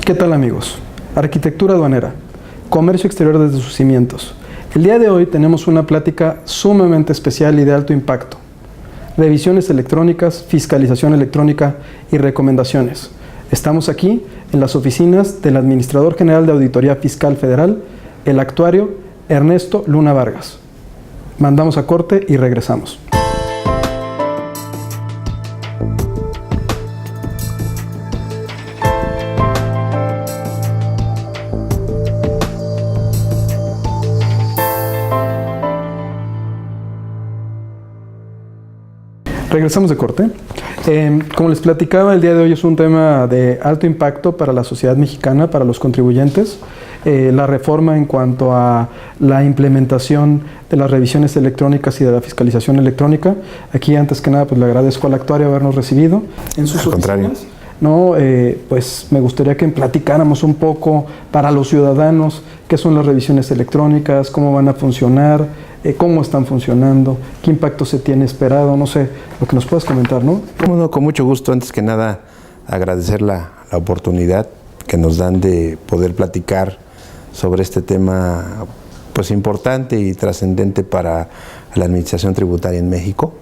¿Qué tal, amigos? Arquitectura aduanera, comercio exterior desde sus cimientos. El día de hoy tenemos una plática sumamente especial y de alto impacto. Revisiones electrónicas, fiscalización electrónica y recomendaciones. Estamos aquí en las oficinas del Administrador General de Auditoría Fiscal Federal, el actuario Ernesto Luna Vargas. Mandamos a corte y regresamos. Regresamos de corte. Como les platicaba, el día de hoy es un tema de alto impacto para la sociedad mexicana, para los contribuyentes. La reforma en cuanto a la implementación de las revisiones electrónicas y de la fiscalización electrónica. Aquí, antes que nada, pues le agradezco al actuario habernos recibido en sus oficinas. No, pues me gustaría que platicáramos un poco para los ciudadanos qué son las revisiones electrónicas, cómo van a funcionar, cómo están funcionando, qué impacto se tiene esperado, no sé, lo que nos puedas comentar, ¿no? Bueno, con mucho gusto. Antes que nada, agradecer la oportunidad que nos dan de poder platicar sobre este tema pues importante y trascendente para la administración tributaria en México.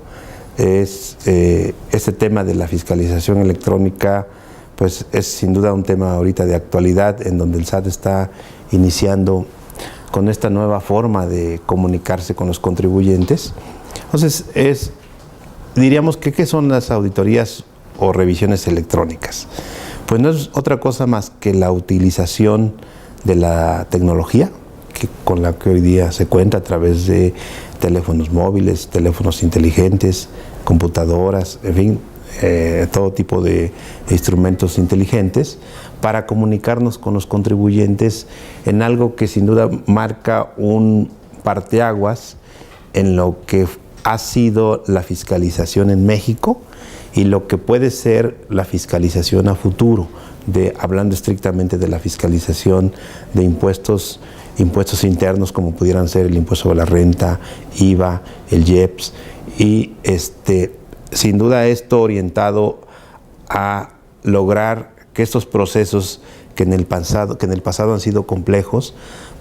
Este tema de la fiscalización electrónica pues es sin duda un tema ahorita de actualidad, en donde el SAT está iniciando con esta nueva forma de comunicarse con los contribuyentes. Entonces, diríamos que ¿qué son las auditorías o revisiones electrónicas? Pues no es otra cosa más que la utilización de la tecnología con la que hoy día se cuenta a través de teléfonos móviles, teléfonos inteligentes, computadoras, en fin, todo tipo de instrumentos inteligentes para comunicarnos con los contribuyentes en algo que sin duda marca un parteaguas en lo que ha sido la fiscalización en México y lo que puede ser la fiscalización a futuro, hablando estrictamente de la fiscalización de impuestos internos, como pudieran ser el impuesto sobre la renta, IVA, el IEPS, y sin duda esto orientado a lograr que estos procesos que en el pasado han sido complejos,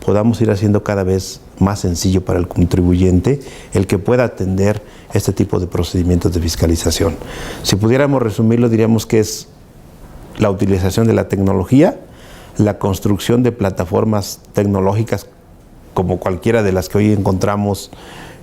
podamos ir haciendo cada vez más sencillo para el contribuyente el que pueda atender este tipo de procedimientos de fiscalización. Si pudiéramos resumirlo, diríamos que es la utilización de la tecnología, la construcción de plataformas tecnológicas como cualquiera de las que hoy encontramos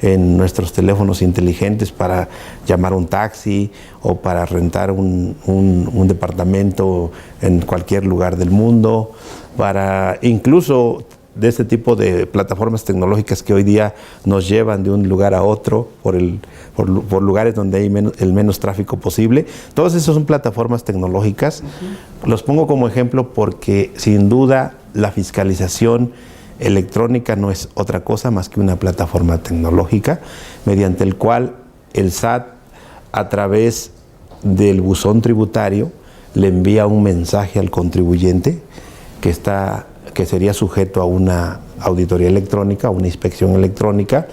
en nuestros teléfonos inteligentes para llamar un taxi o para rentar un departamento en cualquier lugar del mundo, para incluso de este tipo de plataformas tecnológicas que hoy día nos llevan de un lugar a otro por lugares donde hay el menos tráfico posible. Todas esas son plataformas tecnológicas. Los pongo como ejemplo porque sin duda la fiscalización electrónica no es otra cosa más que una plataforma tecnológica mediante el cual el SAT, a través del buzón tributario, le envía un mensaje al contribuyente que sería sujeto a una auditoría electrónica, a una inspección electrónica.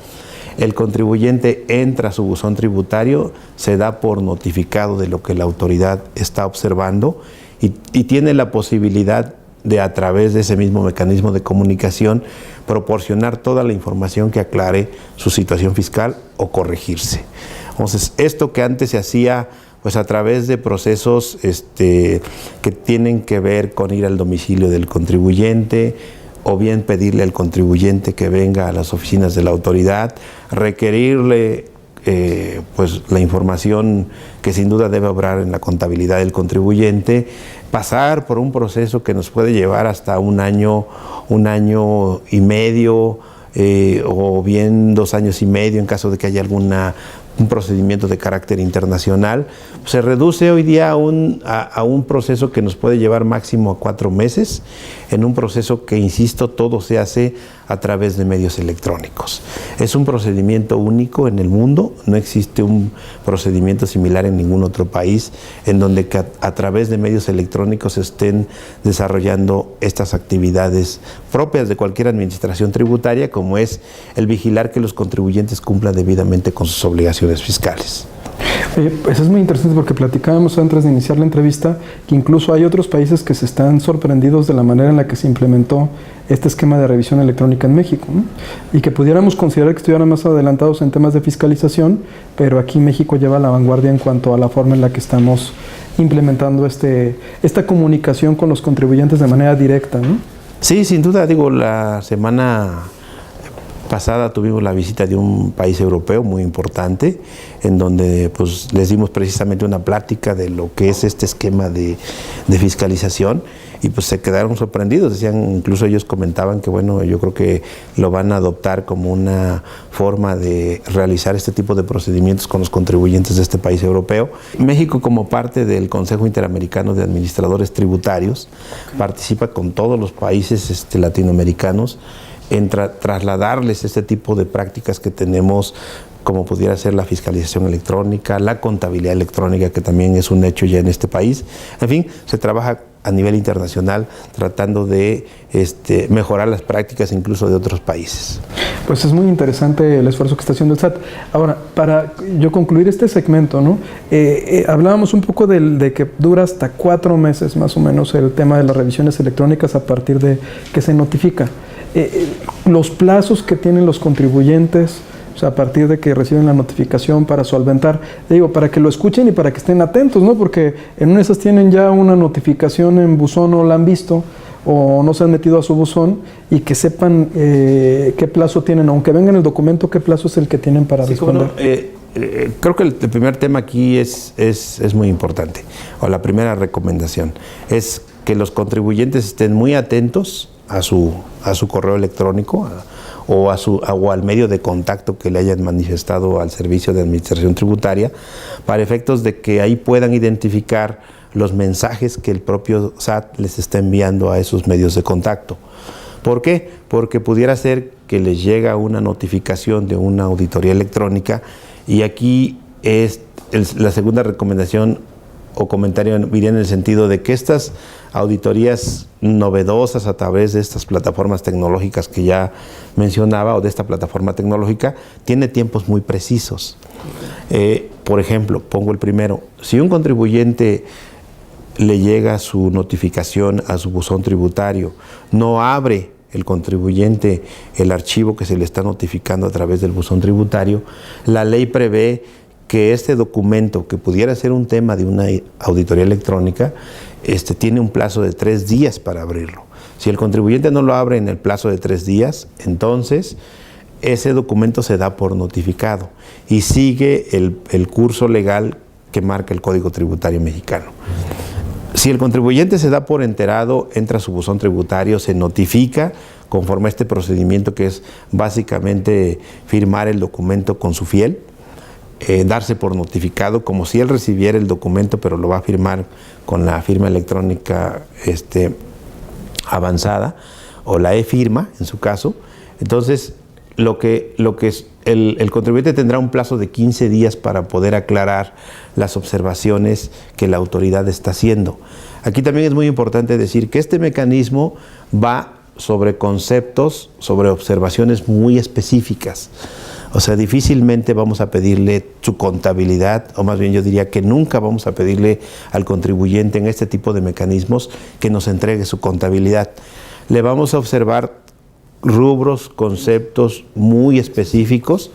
El contribuyente entra a su buzón tributario, se da por notificado de lo que la autoridad está observando y tiene la posibilidad de, a través de ese mismo mecanismo de comunicación, proporcionar toda la información que aclare su situación fiscal o corregirse. Entonces, esto que antes se hacía pues a través de procesos que tienen que ver con ir al domicilio del contribuyente, o bien pedirle al contribuyente que venga a las oficinas de la autoridad, requerirle pues la información que sin duda debe obrar en la contabilidad del contribuyente, pasar por un proceso que nos puede llevar hasta un año y medio, o bien 2 años y medio en caso de que haya un procedimiento de carácter internacional, se reduce hoy día a un proceso que nos puede llevar máximo a 4 meses, en un proceso que, insisto, todo se hace a través de medios electrónicos. Es un procedimiento único en el mundo, no existe un procedimiento similar en ningún otro país en donde a través de medios electrónicos se estén desarrollando estas actividades propias de cualquier administración tributaria, como es el vigilar que los contribuyentes cumplan debidamente con sus obligaciones fiscales. Pues es muy interesante porque platicábamos antes de iniciar la entrevista que incluso hay otros países que se están sorprendidos de la manera en la que se implementó este esquema de revisión electrónica en México, ¿no? Y que pudiéramos considerar que estuvieran más adelantados en temas de fiscalización, pero aquí México lleva la vanguardia en cuanto a la forma en la que estamos implementando esta comunicación con los contribuyentes de manera directa, ¿no? Sí, sin duda, digo, la semana pasada tuvimos la visita de un país europeo muy importante, en donde pues les dimos precisamente una plática de lo que es este esquema de fiscalización, y pues se quedaron sorprendidos. Decían, incluso ellos comentaban que bueno, yo creo que lo van a adoptar como una forma de realizar este tipo de procedimientos con los contribuyentes de este país europeo. México, como parte del Consejo Interamericano de Administradores Tributarios, participa con todos los países latinoamericanos en trasladarles este tipo de prácticas que tenemos, como pudiera ser la fiscalización electrónica, la contabilidad electrónica, que también es un hecho ya en este país. En fin, se trabaja a nivel internacional tratando de mejorar las prácticas incluso de otros países. Pues es muy interesante el esfuerzo que está haciendo el SAT. Ahora, para yo concluir este segmento, ¿no? Hablábamos un poco de que dura hasta 4 meses más o menos el tema de las revisiones electrónicas a partir de que se notifica. Los plazos que tienen los contribuyentes, o sea, a partir de que reciben la notificación para solventar, digo, para que lo escuchen y para que estén atentos, ¿no? Porque en una de esas tienen ya una notificación en buzón o la han visto o no se han metido a su buzón, y que sepan qué plazo tienen, aunque venga en el documento, qué plazo es el que tienen para responder. Creo que el primer tema aquí es muy importante, o la primera recomendación es que los contribuyentes estén muy atentos a su correo electrónico o al medio de contacto que le hayan manifestado al Servicio de Administración Tributaria, para efectos de que ahí puedan identificar los mensajes que el propio SAT les está enviando a esos medios de contacto. ¿Por qué? Porque pudiera ser que les llega una notificación de una auditoría electrónica, y aquí es la segunda recomendación o comentario iría en el sentido de que estas auditorías novedosas a través de estas plataformas tecnológicas que ya mencionaba, o de esta plataforma tecnológica, tiene tiempos muy precisos. Por ejemplo, pongo el primero: si un contribuyente le llega su notificación a su buzón tributario, no abre el contribuyente el archivo que se le está notificando a través del buzón tributario, la ley prevé que este documento, que pudiera ser un tema de una auditoría electrónica, tiene un plazo de 3 días para abrirlo. Si el contribuyente no lo abre en el plazo de 3 días, entonces ese documento se da por notificado y sigue el curso legal que marca el Código Tributario Mexicano. Si el contribuyente se da por enterado, entra a su buzón tributario, se notifica conforme a este procedimiento, que es básicamente firmar el documento con su fiel, darse por notificado, como si él recibiera el documento, pero lo va a firmar con la firma electrónica avanzada, o la e-firma en su caso. Entonces, el contribuyente tendrá un plazo de 15 días para poder aclarar las observaciones que la autoridad está haciendo. Aquí también es muy importante decir que este mecanismo va sobre conceptos, sobre observaciones muy específicas. O sea, difícilmente vamos a pedirle su contabilidad, o más bien yo diría que nunca vamos a pedirle al contribuyente en este tipo de mecanismos que nos entregue su contabilidad. Le vamos a observar rubros, conceptos muy específicos,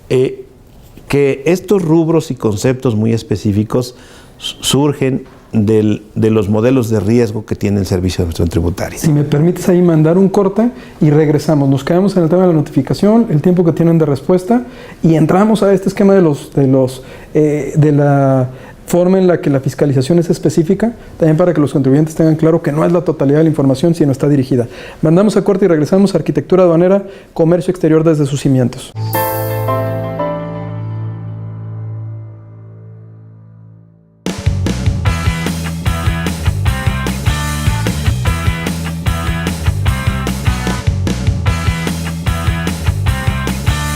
que estos rubros y conceptos muy específicos surgen de los modelos de riesgo que tiene el Servicio de Administración Tributaria. Si me permites ahí mandar un corte y regresamos. Nos quedamos en el tema de la notificación, el tiempo que tienen de respuesta, y entramos a este esquema de la forma en la que la fiscalización es específica, también para que los contribuyentes tengan claro que no es la totalidad de la información, sino está dirigida. Mandamos a corte y regresamos a Arquitectura Aduanera, Comercio Exterior desde sus cimientos.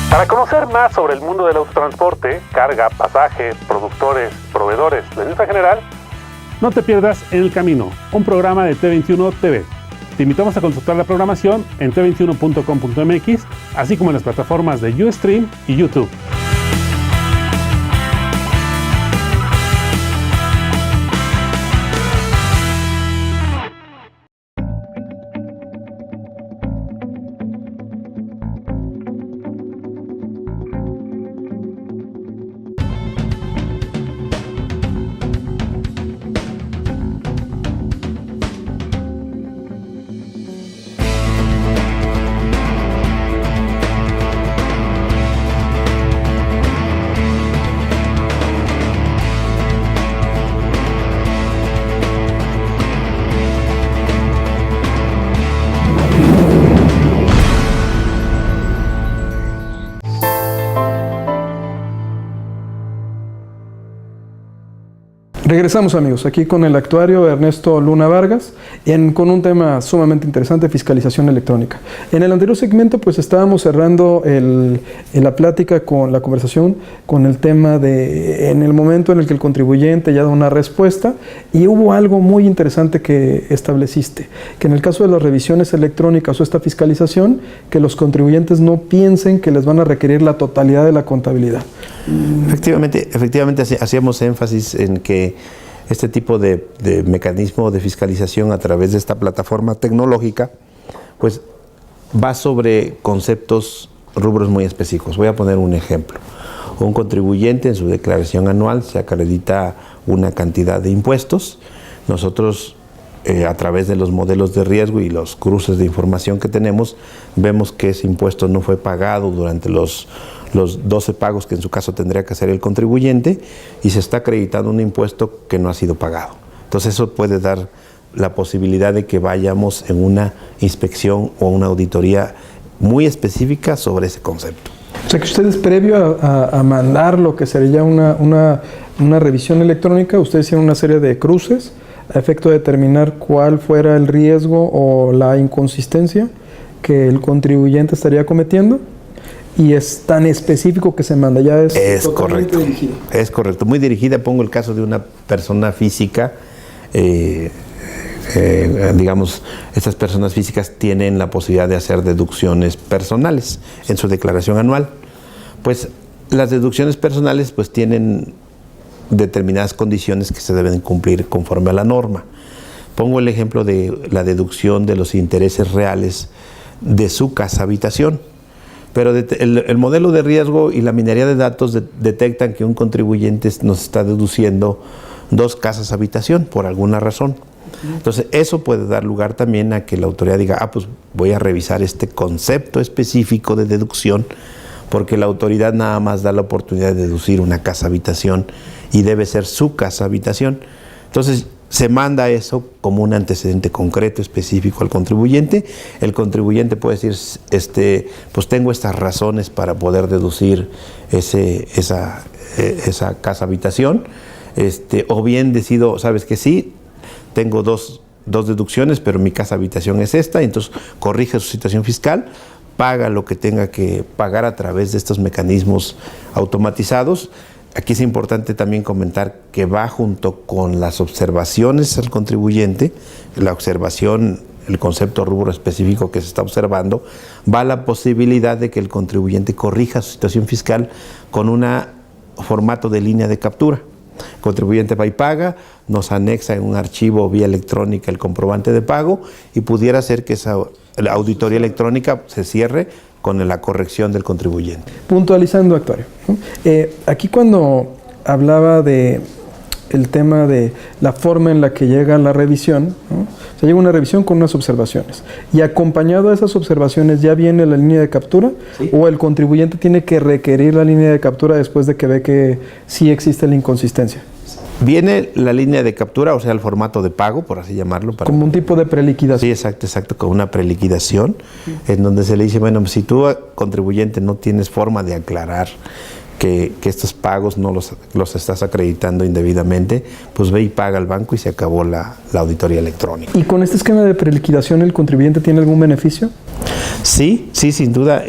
Para conocer más sobre el mundo del autotransporte, carga, pasaje, productores, proveedores, la industria general, no te pierdas En el Camino, un programa de T21 TV. Te invitamos a consultar la programación en t21.com.mx, así como en las plataformas de Ustream y YouTube. Regresamos, amigos, aquí con el actuario Ernesto Luna Vargas, con un tema sumamente interesante, fiscalización electrónica. En el anterior segmento, pues estábamos cerrando la plática con la conversación con el tema de en el momento en el que el contribuyente ya da una respuesta, y hubo algo muy interesante que estableciste, que en el caso de las revisiones electrónicas o esta fiscalización, que los contribuyentes no piensen que les van a requerir la totalidad de la contabilidad. Efectivamente hacíamos énfasis en que este tipo de mecanismo de fiscalización a través de esta plataforma tecnológica, pues va sobre conceptos, rubros muy específicos. Voy a poner un ejemplo. Un contribuyente en su declaración anual se acredita una cantidad de impuestos. Nosotros, a través de los modelos de riesgo y los cruces de información que tenemos, vemos que ese impuesto no fue pagado durante los 12 pagos que en su caso tendría que hacer el contribuyente, y se está acreditando un impuesto que no ha sido pagado. Entonces eso puede dar la posibilidad de que vayamos en una inspección o una auditoría muy específica sobre ese concepto. O sea que ustedes, previo a mandar lo que sería una revisión electrónica, ustedes hicieron una serie de cruces a efecto de determinar cuál fuera el riesgo o la inconsistencia que el contribuyente estaría cometiendo. Y es tan específico que se manda, ya es correcto. Dirigido. Es correcto, muy dirigida. Pongo el caso de una persona física. Digamos, estas personas físicas tienen la posibilidad de hacer deducciones personales en su declaración anual. Pues las deducciones personales pues tienen determinadas condiciones que se deben cumplir conforme a la norma. Pongo el ejemplo de la deducción de los intereses reales de su casa habitación. Pero el modelo de riesgo y la minería de datos detectan que un contribuyente nos está deduciendo 2 casas habitación por alguna razón. Entonces eso puede dar lugar también a que la autoridad diga, pues voy a revisar este concepto específico de deducción, porque la autoridad nada más da la oportunidad de deducir una casa habitación y debe ser su casa habitación. Entonces se manda eso como un antecedente concreto, específico al contribuyente. El contribuyente puede decir, pues tengo estas razones para poder deducir esa casa habitación, o bien decido, sabes que sí, tengo dos deducciones, pero mi casa habitación es esta, entonces corrige su situación fiscal, paga lo que tenga que pagar a través de estos mecanismos automatizados. Aquí es importante también comentar que va junto con las observaciones al contribuyente, la observación, el concepto rubro específico que se está observando, va la posibilidad de que el contribuyente corrija su situación fiscal con un formato de línea de captura. El contribuyente va y paga, nos anexa en un archivo vía electrónica el comprobante de pago, y pudiera ser que la auditoría electrónica se cierre con la corrección del contribuyente. Puntualizando, actuario, ¿no? Aquí cuando hablaba de el tema de la forma en la que llega la revisión, ¿no? Se llega una revisión con unas observaciones, y acompañado a esas observaciones ya viene la línea de captura, ¿sí? O el contribuyente tiene que requerir la línea de captura después de que ve que sí existe la inconsistencia. Viene la línea de captura, o sea, el formato de pago, por así llamarlo. Como un tipo de preliquidación. Sí, exacto, con una preliquidación, en donde se le dice, bueno, si tú, contribuyente, no tienes forma de aclarar que estos pagos no los estás acreditando indebidamente, pues ve y paga al banco y se acabó la auditoría electrónica. ¿Y con este esquema de preliquidación el contribuyente tiene algún beneficio? Sí, sin duda,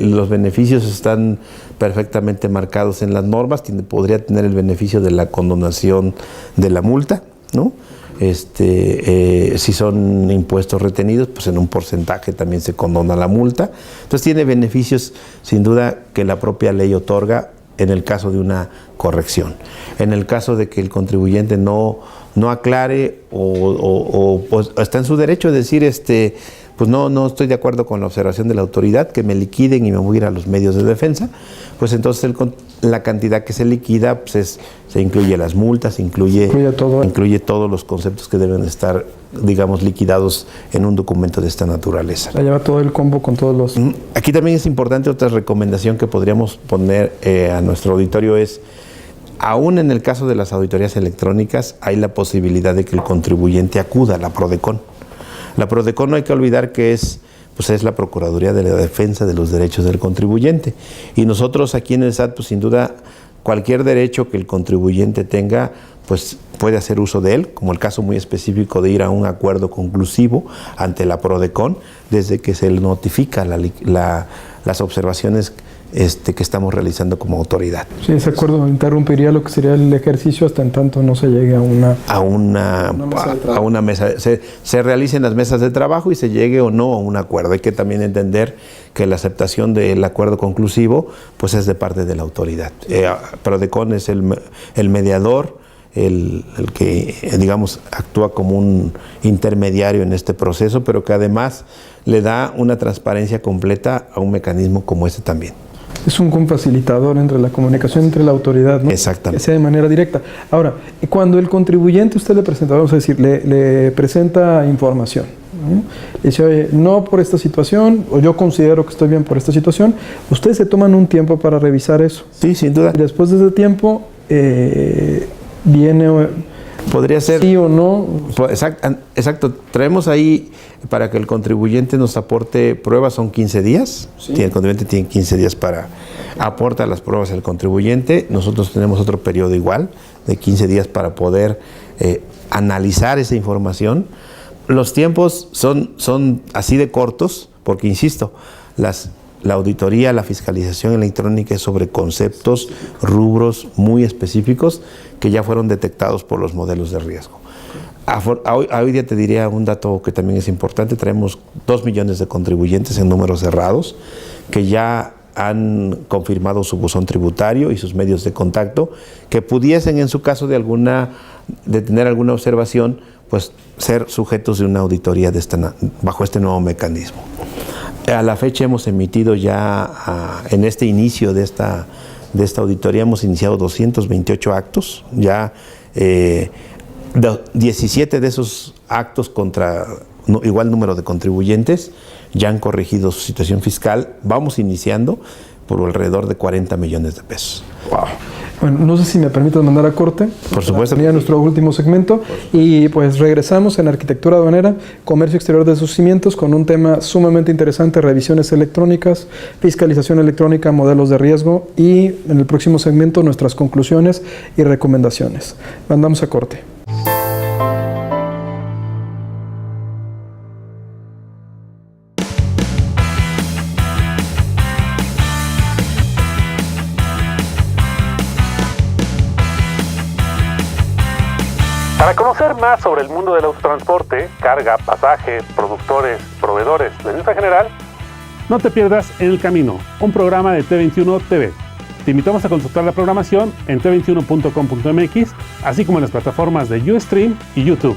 los beneficios están perfectamente marcados en las normas. Podría tener el beneficio de la condonación de la multa, ¿no? Si son impuestos retenidos, pues en un porcentaje también se condona la multa. Entonces tiene beneficios sin duda que la propia ley otorga en el caso de una corrección. En el caso de que el contribuyente no aclare o pues está en su derecho de decir, pues no estoy de acuerdo con la observación de la autoridad, que me liquiden y me voy a ir a los medios de defensa, pues entonces la cantidad que se liquida pues se incluye las multas, incluye todos los conceptos que deben estar, digamos, liquidados en un documento de esta naturaleza. Lleva todo el combo con todos los... Aquí también es importante otra recomendación que podríamos poner a nuestro auditorio es, aún en el caso de las auditorías electrónicas, hay la posibilidad de que el contribuyente acuda a la PRODECON. La PRODECON no hay que olvidar que es la Procuraduría de la Defensa de los Derechos del Contribuyente. Y nosotros aquí en el SAT, pues sin duda, cualquier derecho que el contribuyente tenga, pues puede hacer uso de él, como el caso muy específico de ir a un acuerdo conclusivo ante la PRODECON, desde que se le notifica las observaciones que estamos realizando como autoridad. Sí, ese acuerdo interrumpiría lo que sería el ejercicio hasta en tanto no se llegue a una mesa. Se realicen las mesas de trabajo y se llegue o no a un acuerdo. Hay que también entender que la aceptación del acuerdo conclusivo pues es de parte de la autoridad. PRODECON es el mediador, el que, digamos, actúa como un intermediario en este proceso, pero que además le da una transparencia completa a un mecanismo como este también. Es un facilitador entre la comunicación entre la autoridad, ¿no? Exactamente. Que sea de manera directa. Ahora, cuando el contribuyente usted le presenta, vamos a decir, le presenta información, ¿no? Le dice, oye, no por esta situación, o yo considero que estoy bien por esta situación, ustedes se toman un tiempo para revisar eso. Sí, sin duda. Y después de ese tiempo, viene... Podría ser. Sí o no. Exacto. Traemos ahí para que el contribuyente nos aporte pruebas, son 15 días. Sí. El contribuyente tiene 15 días para aportar las pruebas al contribuyente. Nosotros tenemos otro periodo igual, de 15 días para poder analizar esa información. Los tiempos son así de cortos, porque insisto, la auditoría, la fiscalización electrónica es sobre conceptos, rubros muy específicos que ya fueron detectados por los modelos de riesgo. Hoy día te diría un dato que también es importante. Traemos 2 millones de contribuyentes en números cerrados que ya han confirmado su buzón tributario y sus medios de contacto, que pudiesen, en su caso de tener alguna observación, pues ser sujetos de una auditoría bajo este nuevo mecanismo. A la fecha hemos emitido ya, en este inicio de esta auditoría, hemos iniciado 228 actos, ya 17 de esos actos contra igual número de contribuyentes ya han corregido su situación fiscal. Vamos iniciando por alrededor de 40 millones de pesos. Wow. Bueno, no sé si me permites mandar a corte. Por supuesto. Tenía nuestro último segmento y pues regresamos en Arquitectura Aduanera, Comercio Exterior de sus Cimientos, con un tema sumamente interesante: revisiones electrónicas, fiscalización electrónica, modelos de riesgo, y en el próximo segmento nuestras conclusiones y recomendaciones. Mandamos a corte. Para conocer más sobre el mundo del autotransporte, carga, pasaje, productores, proveedores, la industria general, no te pierdas En el Camino, un programa de T21 TV. Te invitamos a consultar la programación en t21.com.mx, así como en las plataformas de Ustream y YouTube.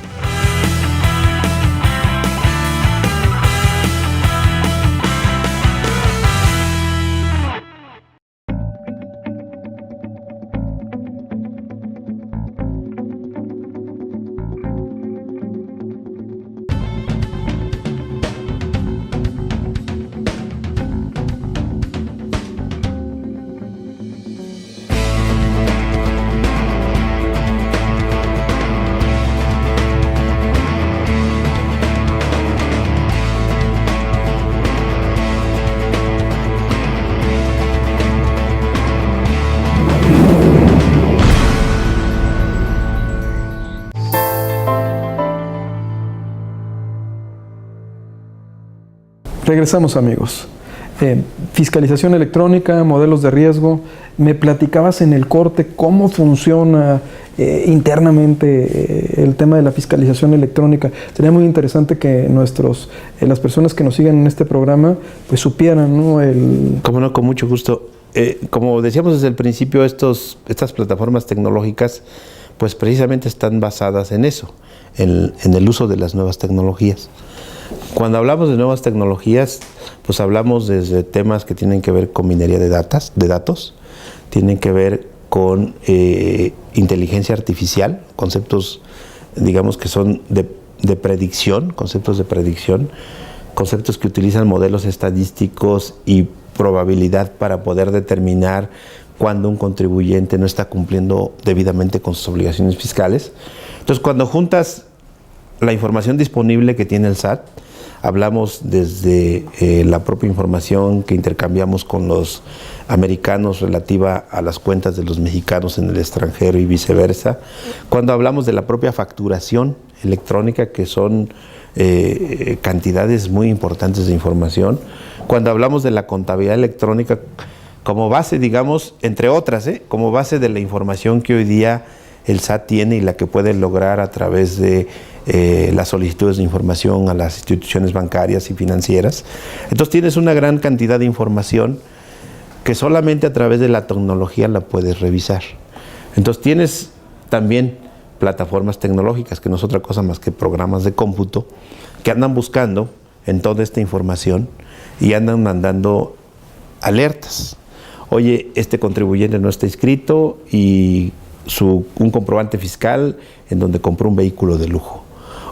Regresamos, amigos. Fiscalización electrónica, modelos de riesgo. Me platicabas en el corte cómo funciona internamente el tema de la fiscalización electrónica. Sería muy interesante que las personas que nos siguen en este programa pues supieran, ¿no? Cómo no, con mucho gusto. Como decíamos desde el principio, estas plataformas tecnológicas pues precisamente están basadas en eso, en el uso de las nuevas tecnologías. Cuando hablamos de nuevas tecnologías, pues hablamos desde temas que tienen que ver con minería de datos, tienen que ver con inteligencia artificial, conceptos, digamos, que son de predicción, conceptos que utilizan modelos estadísticos y probabilidad para poder determinar cuando un contribuyente no está cumpliendo debidamente con sus obligaciones fiscales. Entonces, cuando juntas la información disponible que tiene el SAT, hablamos desde la propia información que intercambiamos con los americanos relativa a las cuentas de los mexicanos en el extranjero y viceversa. Cuando hablamos de la propia facturación electrónica, que son cantidades muy importantes de información. Cuando hablamos de la contabilidad electrónica como base, digamos, entre otras, como base de la información que hoy día el SAT tiene y la que puede lograr a través de las solicitudes de información a las instituciones bancarias y financieras. Entonces tienes una gran cantidad de información que solamente a través de la tecnología la puedes revisar. Entonces tienes también plataformas tecnológicas, que no es otra cosa más que programas de cómputo, que andan buscando en toda esta información y andan mandando alertas. Oye, este contribuyente no está inscrito y un comprobante fiscal en donde compró un vehículo de lujo.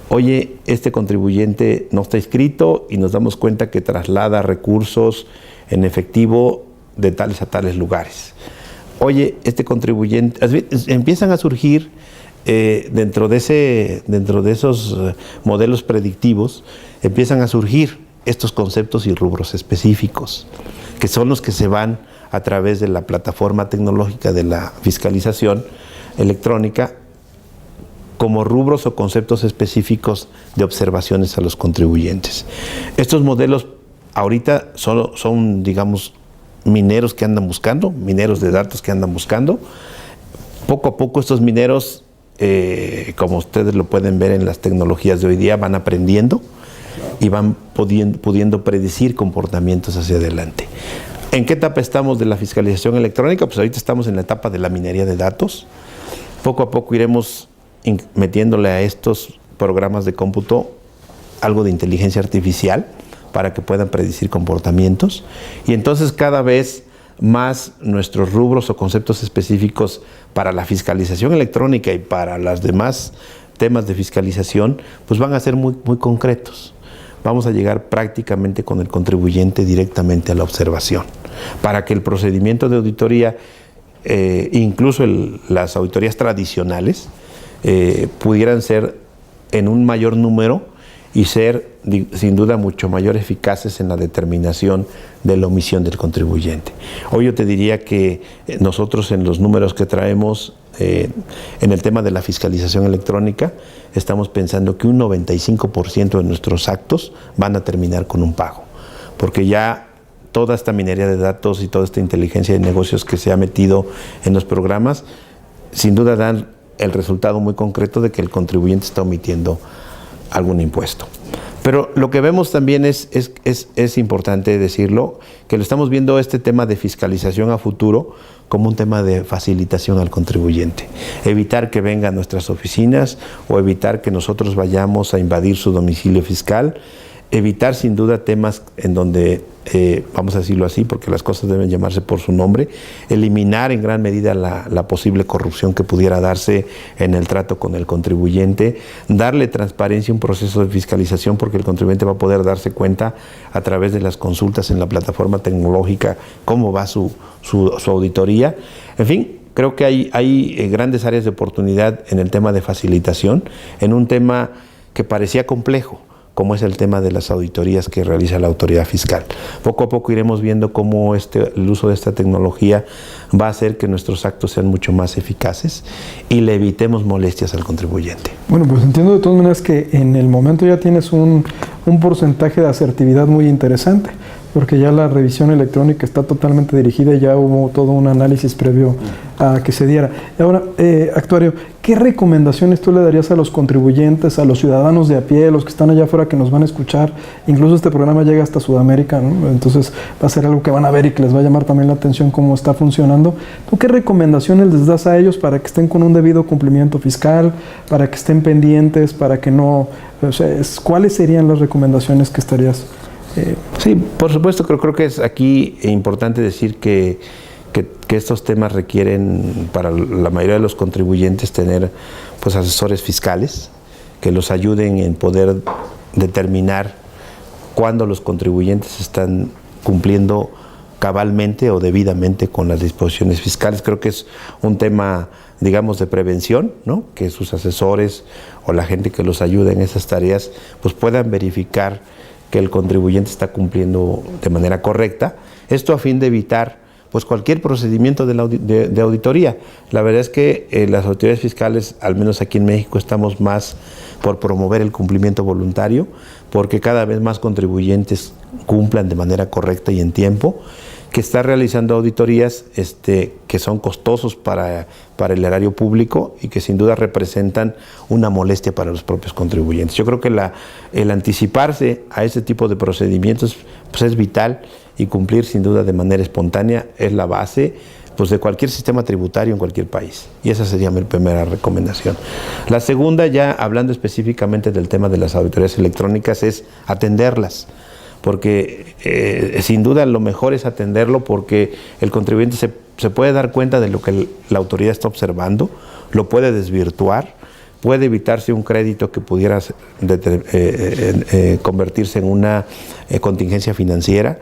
Oye, este contribuyente no está inscrito y nos damos cuenta que traslada recursos en efectivo de tales a tales lugares. Oye, este contribuyente... Empiezan a surgir dentro de esos modelos predictivos, empiezan a surgir estos conceptos y rubros específicos, que son los que se van a través de la plataforma tecnológica de la fiscalización electrónica como rubros o conceptos específicos de observaciones a los contribuyentes. Estos modelos ahorita son, digamos, mineros que andan buscando, mineros de datos que andan buscando. Poco a poco estos mineros, como ustedes lo pueden ver en las tecnologías de hoy día, van aprendiendo y van pudiendo predecir comportamientos hacia adelante. ¿En qué etapa estamos de la fiscalización electrónica? Pues ahorita estamos en la etapa de la minería de datos. Poco a poco iremos metiéndole a estos programas de cómputo algo de inteligencia artificial para que puedan predecir comportamientos. Y entonces cada vez más nuestros rubros o conceptos específicos para la fiscalización electrónica y para los demás temas de fiscalización, pues van a ser muy, muy concretos. Vamos a llegar prácticamente con el contribuyente directamente a la observación, para que el procedimiento de auditoría, incluso las auditorías tradicionales, pudieran ser en un mayor número y ser sin duda mucho mayor eficaces en la determinación de la omisión del contribuyente. Hoy yo te diría que nosotros en los números que traemos en el tema de la fiscalización electrónica estamos pensando que un 95% de nuestros actos van a terminar con un pago, porque ya toda esta minería de datos y toda esta inteligencia de negocios que se ha metido en los programas sin duda dan el resultado muy concreto de que el contribuyente está omitiendo algún impuesto. Pero lo que vemos también es importante decirlo, que lo estamos viendo este tema de fiscalización a futuro como un tema de facilitación al contribuyente. Evitar que venga a nuestras oficinas o evitar que nosotros vayamos a invadir su domicilio fiscal. Evitar sin duda temas en donde, vamos a decirlo así, porque las cosas deben llamarse por su nombre, eliminar en gran medida la posible corrupción que pudiera darse en el trato con el contribuyente, darle transparencia a un proceso de fiscalización, porque el contribuyente va a poder darse cuenta a través de las consultas en la plataforma tecnológica cómo va su auditoría. En fin, creo que hay grandes áreas de oportunidad en el tema de facilitación, en un tema que parecía complejo, como es el tema de las auditorías que realiza la autoridad fiscal. Poco a poco iremos viendo cómo el uso de esta tecnología va a hacer que nuestros actos sean mucho más eficaces y le evitemos molestias al contribuyente. Bueno, pues entiendo de todas maneras que en el momento ya tienes un porcentaje de asertividad muy interesante, porque ya la revisión electrónica está totalmente dirigida y ya hubo todo un análisis previo a que se diera. Y ahora, actuario, ¿qué recomendaciones tú le darías a los contribuyentes, a los ciudadanos de a pie, los que están allá afuera que nos van a escuchar? Incluso este programa llega hasta Sudamérica, ¿no? Entonces va a ser algo que van a ver y que les va a llamar también la atención cómo está funcionando. ¿Tú qué recomendaciones les das a ellos para que estén con un debido cumplimiento fiscal, para que estén pendientes, para que no... O sea, ¿cuáles serían las recomendaciones que estarías...? Sí, por supuesto, creo que es aquí importante decir que estos temas requieren para la mayoría de los contribuyentes tener pues asesores fiscales que los ayuden en poder determinar cuándo los contribuyentes están cumpliendo cabalmente o debidamente con las disposiciones fiscales. Creo que es un tema, digamos, de prevención, ¿no? Que sus asesores o la gente que los ayude en esas tareas pues puedan verificar que el contribuyente está cumpliendo de manera correcta. Esto a fin de evitar pues cualquier procedimiento de auditoría. La verdad es que las autoridades fiscales, al menos aquí en México, estamos más por promover el cumplimiento voluntario, porque cada vez más contribuyentes cumplan de manera correcta y en tiempo, que está realizando auditorías que son costosos para el erario público y que sin duda representan una molestia para los propios contribuyentes. Yo creo que el anticiparse a ese tipo de procedimientos pues es vital, y cumplir sin duda de manera espontánea es la base pues de cualquier sistema tributario en cualquier país. Y esa sería mi primera recomendación. La segunda, ya hablando específicamente del tema de las auditorías electrónicas, es atenderlas. Porque sin duda lo mejor es atenderlo, porque el contribuyente se puede dar cuenta de lo que la autoridad está observando, lo puede desvirtuar, puede evitarse un crédito que pudiera convertirse en una contingencia financiera,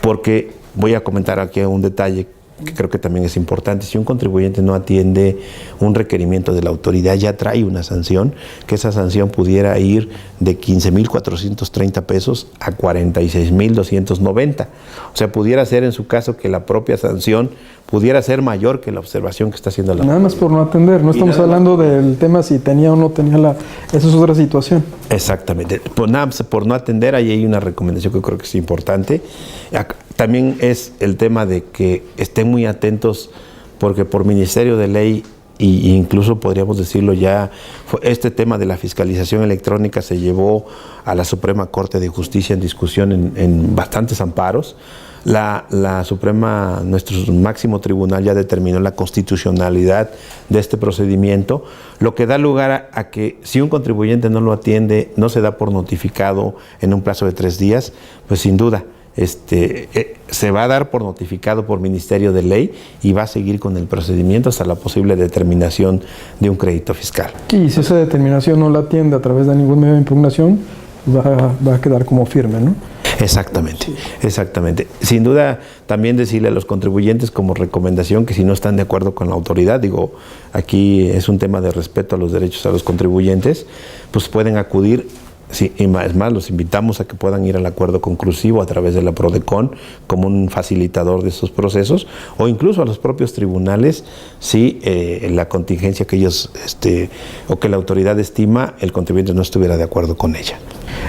porque voy a comentar aquí un detalle que creo que también es importante. Si un contribuyente no atiende un requerimiento de la autoridad, ya trae una sanción, que esa sanción pudiera ir de 15,430 pesos a 46,290. O sea, pudiera ser en su caso que la propia sanción pudiera ser mayor que la observación que está haciendo la autoridad. Nada más por no atender, no estamos hablando del tema si tenía o no tenía esa es otra situación. Exactamente, pues nada más por no atender, ahí hay una recomendación que creo que es importante. También es el tema de que estén muy atentos, porque por Ministerio de Ley, e incluso podríamos decirlo ya, este tema de la fiscalización electrónica se llevó a la Suprema Corte de Justicia en discusión en bastantes amparos. La Suprema, nuestro máximo tribunal, ya determinó la constitucionalidad de este procedimiento, lo que da lugar a que si un contribuyente no lo atiende, no se da por notificado en un plazo de 3 días, pues sin duda se va a dar por notificado por Ministerio de Ley y va a seguir con el procedimiento hasta la posible determinación de un crédito fiscal. Y si esa determinación no la atiende a través de ningún medio de impugnación, va a quedar como firme, ¿no? Exactamente, exactamente. Sin duda, también decirle a los contribuyentes como recomendación que si no están de acuerdo con la autoridad, digo, aquí es un tema de respeto a los derechos a los contribuyentes, pues pueden acudir. Sí, y es más, los invitamos a que puedan ir al acuerdo conclusivo a través de la PRODECON como un facilitador de estos procesos, o incluso a los propios tribunales si la contingencia que ellos o que la autoridad estima, el contribuyente no estuviera de acuerdo con ella.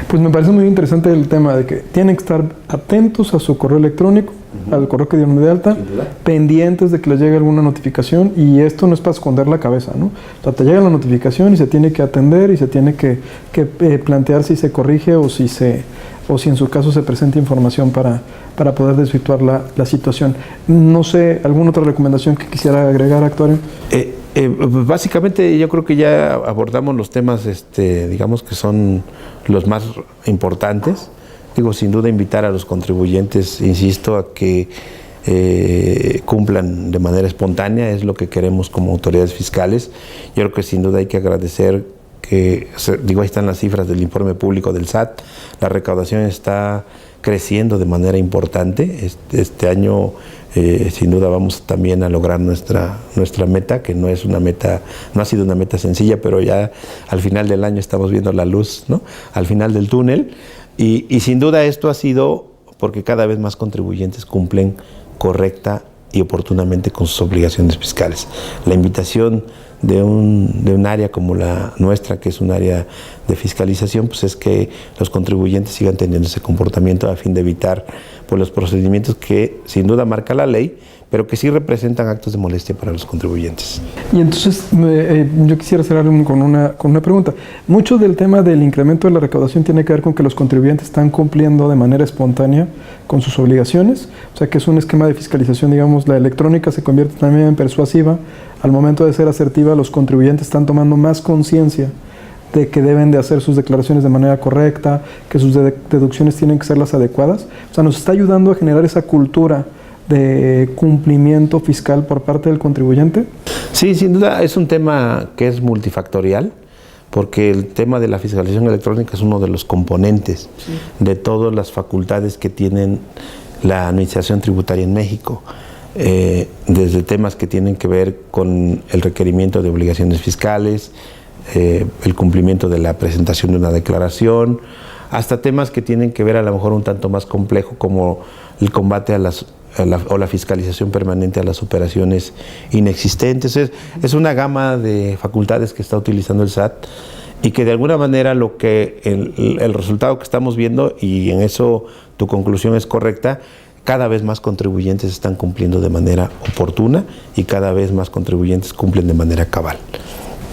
Pues me parece muy interesante el tema de que tienen que estar atentos a su correo electrónico, al correo que dieron de alta, pendientes de que les llegue alguna notificación, y esto no es para esconder la cabeza, ¿no? O sea, te llega la notificación y se tiene que atender y se tiene que plantear si se corrige o si en su caso se presenta información para poder desvirtuar la situación. No sé, ¿alguna otra recomendación que quisiera agregar, actuario? Básicamente yo creo que ya abordamos los temas, digamos que son los más importantes. Digo, sin duda invitar a los contribuyentes, insisto, a que cumplan de manera espontánea, es lo que queremos como autoridades fiscales. Yo creo que sin duda hay que agradecer que, digo, ahí están las cifras del informe público del SAT, la recaudación está creciendo de manera importante. Este año sin duda vamos también a lograr nuestra meta, que no ha sido una meta sencilla, pero ya al final del año estamos viendo la luz, ¿no?, al final del túnel. Y sin duda esto ha sido porque cada vez más contribuyentes cumplen correcta y oportunamente con sus obligaciones fiscales. La invitación de un área como la nuestra, que es un área de fiscalización, pues es que los contribuyentes sigan teniendo ese comportamiento a fin de evitar pues, los procedimientos que sin duda marca la ley, pero que sí representan actos de molestia para los contribuyentes. Y entonces yo quisiera cerrar con una pregunta. Mucho del tema del incremento de la recaudación tiene que ver con que los contribuyentes están cumpliendo de manera espontánea con sus obligaciones, o sea que es un esquema de fiscalización, digamos, la electrónica se convierte también en persuasiva. Al momento de ser asertiva, los contribuyentes están tomando más conciencia de que deben de hacer sus declaraciones de manera correcta, que sus deducciones tienen que ser las adecuadas. O sea, nos está ayudando a generar esa cultura de cumplimiento fiscal por parte del contribuyente. Sí, sin duda es un tema que es multifactorial, porque el tema de la fiscalización electrónica es uno de los componentes de todas las facultades que tienen la administración tributaria en México, desde temas que tienen que ver con el requerimiento de obligaciones fiscales, el cumplimiento de la presentación de una declaración, hasta temas que tienen que ver a lo mejor un tanto más complejo como el combate a las o la fiscalización permanente a las operaciones inexistentes. Es una gama de facultades que está utilizando el SAT y que de alguna manera el resultado que estamos viendo, y en eso tu conclusión es correcta, cada vez más contribuyentes están cumpliendo de manera oportuna y cada vez más contribuyentes cumplen de manera cabal.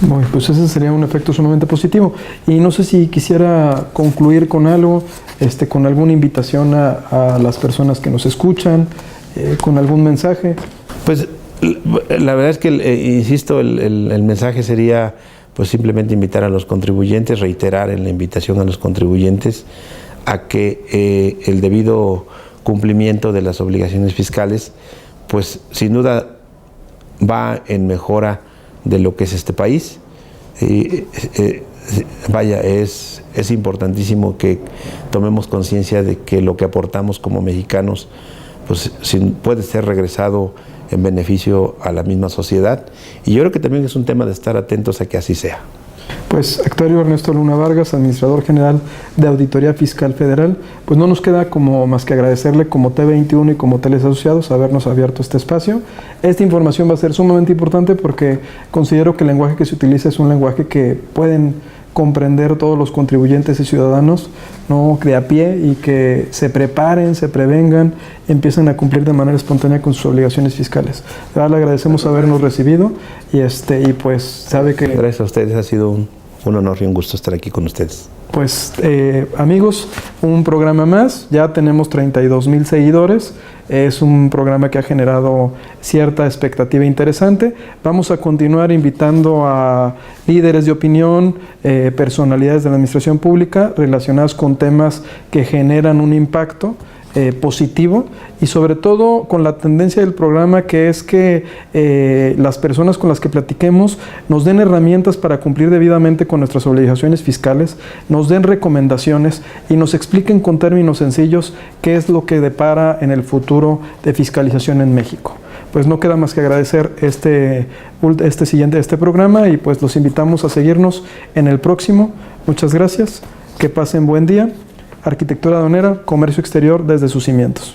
Bueno, pues ese sería un efecto sumamente positivo. Y no sé si quisiera concluir con algo, con alguna invitación a las personas que nos escuchan, con algún mensaje. Pues la verdad es que, insisto, el mensaje sería pues simplemente invitar a los contribuyentes, reiterar en la invitación a los contribuyentes a que el debido cumplimiento de las obligaciones fiscales, pues sin duda va en mejora de lo que es este país. Es importantísimo que tomemos conciencia de que lo que aportamos como mexicanos pues puede ser regresado en beneficio a la misma sociedad, y yo creo que también es un tema de estar atentos a que así sea. Pues actuario Ernesto Luna Vargas, administrador general de Auditoría Fiscal Federal, pues no nos queda más que agradecerle como T21 y como Teles Asociados habernos abierto este espacio. Esta información va a ser sumamente importante porque considero que el lenguaje que se utiliza es un lenguaje que pueden comprender todos los contribuyentes y ciudadanos, ¿no?, de a pie, y que se preparen, se prevengan, empiecen a cumplir de manera espontánea con sus obligaciones fiscales. De verdad, le agradecemos habernos recibido y pues sabe que... Gracias a ustedes, ha sido un honor y un gusto estar aquí con ustedes. Pues amigos, un programa más, ya tenemos 32,000 seguidores, es un programa que ha generado cierta expectativa interesante. Vamos a continuar invitando a líderes de opinión, personalidades de la administración pública relacionadas con temas que generan un impacto positivo, y sobre todo con la tendencia del programa, que es que las personas con las que platiquemos nos den herramientas para cumplir debidamente con nuestras obligaciones fiscales, nos den recomendaciones y nos expliquen con términos sencillos qué es lo que depara en el futuro de fiscalización en México. Pues no queda más que agradecer este programa, y pues los invitamos a seguirnos en el próximo. Muchas gracias, que pasen buen día. Arquitectura Aduanera, comercio exterior desde sus cimientos.